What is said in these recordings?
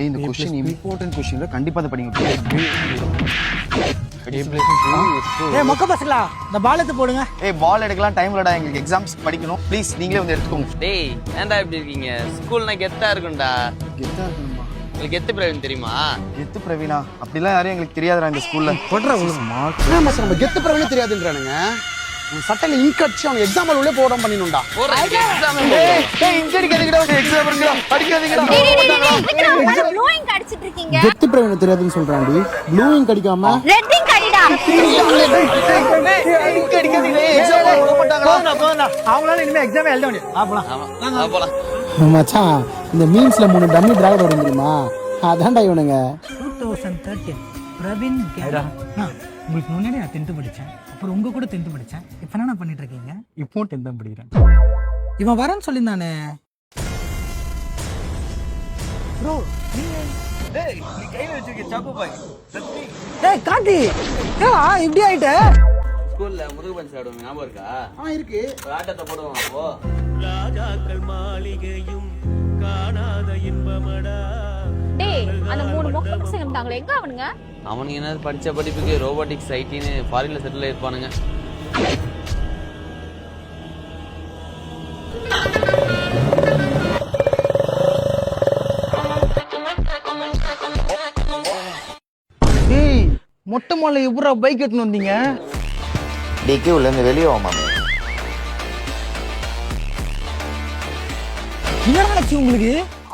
இந்த question important question கண்டிப்பா அத படிங்க. மொக்க பசங்களா இந்த பால் எடுத்து போடுங்க. பால் எடுக்கலாம் டைம் இல்லடா, எங்களுக்கு எக்ஸாம்ஸ் படிக்கணும். ப்ளீஸ் நீங்களே வந்து எடுத்துக்கோங்க. டேய் ஏன்டா இப்படி இருக்கீங்க? ஸ்கூல்னா கெத்தா இருக்கும்டா. கெத்தா இருக்கணுமா? உங்களுக்கு கெத்து பிரவீன் தெரியுமா? கெத்து பிரவீனா? அப்படிலாம் யாரும் எங்களுக்கு தெரியாதுடா இந்த ஸ்கூல்ல. போடுறா ஒழுங்குமா. என்ன மாஸ்டர் நம்ம கெத்து பிரவீனே தெரியாதுன்றானுங்க. சட்டையில இங்க் அடிச்சு அவன் எக்ஸாம் உள்ளே போடாம பண்ணிடணும்டா. எக்ஸாம் இங்க அடிக்காதீங்கடா, எக்ஸாம் இருக்குடா, படிக்காதீங்கடா. ப்ளூ இங்க் அடிச்சிட்டு இருக்கீங்க. கெத்து பிரவீனே தெரியாதுன்னு சொல்றான்டி. ப்ளூ இங்க் அடிக்காம ரெட் இங்க் அடிடா. இங்க அடிக்காதீங்கடா, எக்ஸாம் போட மாட்டாங்களா? அவங்களால இனிமே எக்ஸாம் எழுத முடியாது. போலாம். மச்சான் இந்த மீம்ஸ்ல 3 டம்மி டிராகன் வரும் தெரியுமா? அதான்டா இவனுங்க. 2013 பிரவீன் உங்களுக்கு முன்னாடி நான் 10th படிச்சேன். அப்புறம் உங்க கூட 10th படிச்சேன். இப்போ என்ன பண்ணிட்டு இருக்கீங்க? இப்போ 10th தான் படிக்கிறேன். இவன் வரேன்னு சொல்லியிருந்தானே ப்ரோ. டேய் நீ கையில வச்சிருக்க சாக்கோ பாய் சத்தி. டேய் காட்டி ஏடா இப்படி ஆயிட்ட? ஸ்கூல்ல முருகன் சாடுவாங்க ஞாபகம் இருக்கா? இருக்கு. ஒரு ஆட்டத்தை போடுவாங்க அப்போ. ராஜாக்கள் மாளிகையும் காணாத இன்பமடா. டேய் அந்த 3 மொக்க பசங்க இருந்தாங்களே எங்க அவனுங்க? அவனுங்க என்ன படிச்ச படிப்புக்கு ரோபோட்டிக்ஸ் ஐடின்னு ஃபாரின்ல செட்டில் இருப்பானுங்க. டேய் மொட்டை மாலை எப்படா பைக் எடுத்துன்னு வந்தீங்க? டிகே உள்ள இருந்து வெளிய வா மாமே. என்னடாச்சு உங்களுக்கு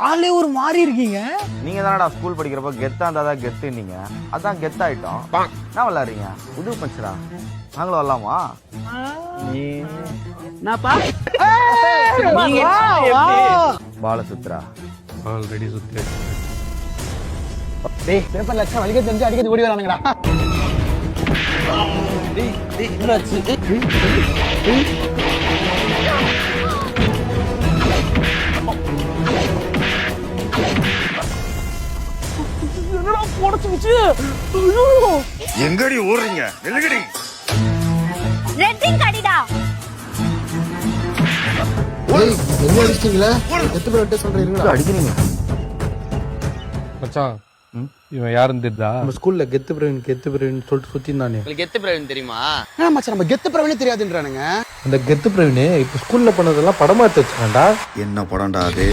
ஆளே ஒரு மாறி இருக்கீங்க. நீங்க தானடா ஸ்கூல் படிக்கிறப்ப கெத்தா இருந்தாதான் கெத்து நீங்க. அதான் கெத்தா ஆயிட்டோம். என்ன விளையாடுறீங்க? புது பச்சரா நாங்களும் வரலாமா? பால சுத்ரா ஆல்ரெடி சுத்தி. டேய் பேப்பர் லட்சம் வலிக்க தெரிஞ்சு அடிக்கடி ஓடி வரானுங்கடா. எங்கடி ஓடுறீங்க? வெள்ளகடி ரெட் இங்க் அடிடா. டேய் என்ன அடிச்சீங்களா? கெத்து பிரவீனே சொல்றீங்களா? அடிக்கிறீங்க. மச்சான் இவன் யாருன்னு தெரியுதா? நம்ம ஸ்கூல்ல கெத்து பிரவீன் சொல்லிட்டு சுத்தினானே. உங்களுக்கு கெத்து பிரவீன் தெரியுமா? என்ன மச்சான் நம்ம கெத்து பிரவீனே தெரியாதுன்றானுங்க. அந்த கெத்து பிரவீனே இப்ப ஸ்கூல்ல பண்ணதெல்லாம் படமா எடுத்து வச்சான்டா. என்ன படம்டா அது?